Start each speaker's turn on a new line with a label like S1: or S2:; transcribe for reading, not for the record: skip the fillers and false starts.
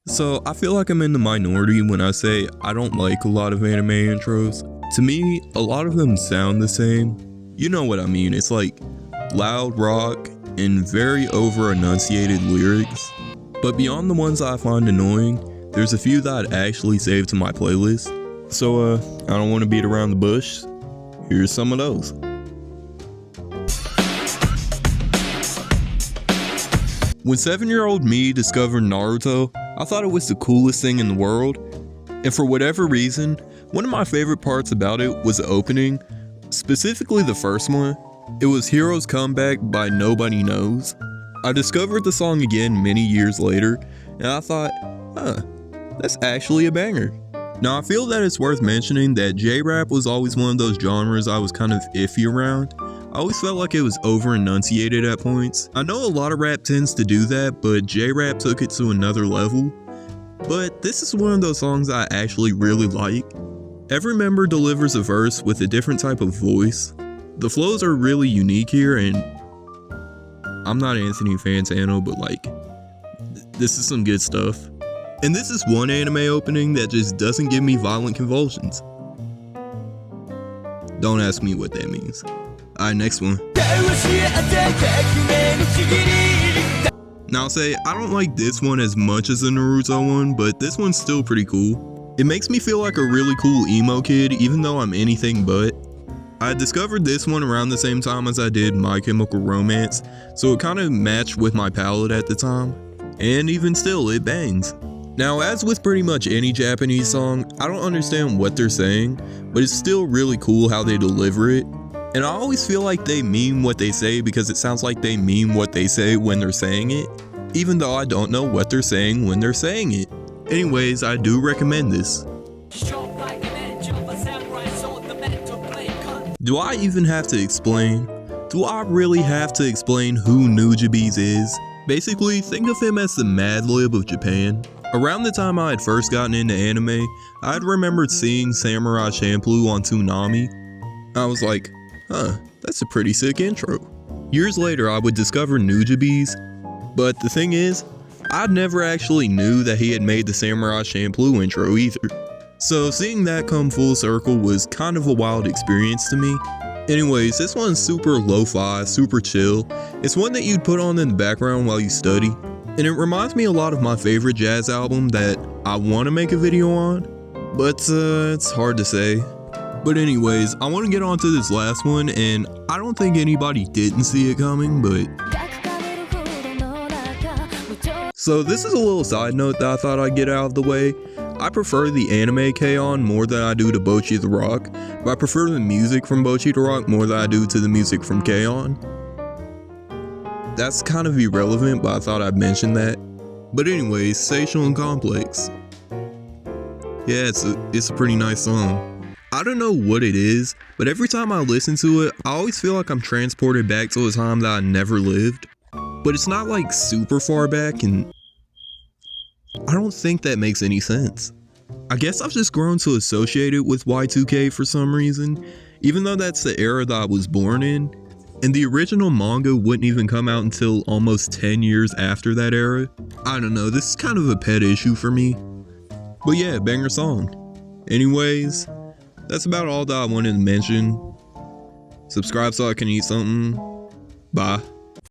S1: So I feel like I'm in the minority when I say I don't like a lot of anime intros. To me, a lot of them sound the same. You know what I mean, it's like loud rock and very over enunciated lyrics. But beyond the ones I find annoying, there's a few that I'd actually save to my playlist. So I don't want to beat around the bush. Here's some of those. When 7-year-old me discovered Naruto, I thought it was the coolest thing in the world. And for whatever reason, one of my favorite parts about it was the opening, specifically the first one. It was Hero's Comeback by Nobody Knows. I discovered the song again many years later, and I thought, that's actually a banger. Now I feel that it's worth mentioning that J-Rap was always one of those genres I was kind of iffy around. I always felt like it was over enunciated at points. I know a lot of rap tends to do that, but J-Rap took it to another level. But this is one of those songs I actually really like. Every member delivers a verse with a different type of voice. The flows are really unique here, and I'm not Anthony Fantano, but like, this is some good stuff. And this is one anime opening that just doesn't give me violent convulsions. Don't ask me what that means. Alright, next one. Now I'll say, I don't like this one as much as the Naruto one, but this one's still pretty cool. It makes me feel like a really cool emo kid, even though I'm anything but. I discovered this one around the same time as I did My Chemical Romance, so it kind of matched with my palette at the time. And even still, it bangs. Now, as with pretty much any Japanese song, I don't understand what they're saying, but it's still really cool how they deliver it. And I always feel like they mean what they say because it sounds like they mean what they say when they're saying it, even though I don't know what they're saying when they're saying it. Anyways, I do recommend this. Do I even have to explain? Do I really have to explain who Nujabes is? Basically, think of him as the Mad Lib of Japan. Around the time I had first gotten into anime, I had remembered seeing Samurai Champloo on Toonami. I was like, that's a pretty sick intro. Years later, I would discover Nujabes, but the thing is, I never actually knew that he had made the Samurai Champloo intro either. So seeing that come full circle was kind of a wild experience to me. Anyways, this one's super lo-fi, super chill. It's one that you'd put on in the background while you study. And it reminds me a lot of my favorite jazz album that I want to make a video on, but it's hard to say. But anyways, I want to get on to this last one, and I don't think anybody didn't see it coming, but... So this is a little side note that I thought I'd get out of the way. I prefer the anime K-On! More than I do to Bocchi the Rock, but I prefer the music from Bocchi the Rock more than I do to the music from K-On! That's kind of irrelevant, but I thought I'd mention that. But anyways, Seishun Complex. Yeah, it's a pretty nice song. I don't know what it is, but every time I listen to it, I always feel like I'm transported back to a time that I never lived. But it's not like super far back, and I don't think that makes any sense. I guess I've just grown to associate it with Y2K for some reason, even though that's the era that I was born in. And the original manga wouldn't even come out until almost 10 years after that era. I don't know, this is kind of a pet issue for me. But yeah, banger song. Anyways, that's about all that I wanted to mention. Subscribe so I can eat something. Bye.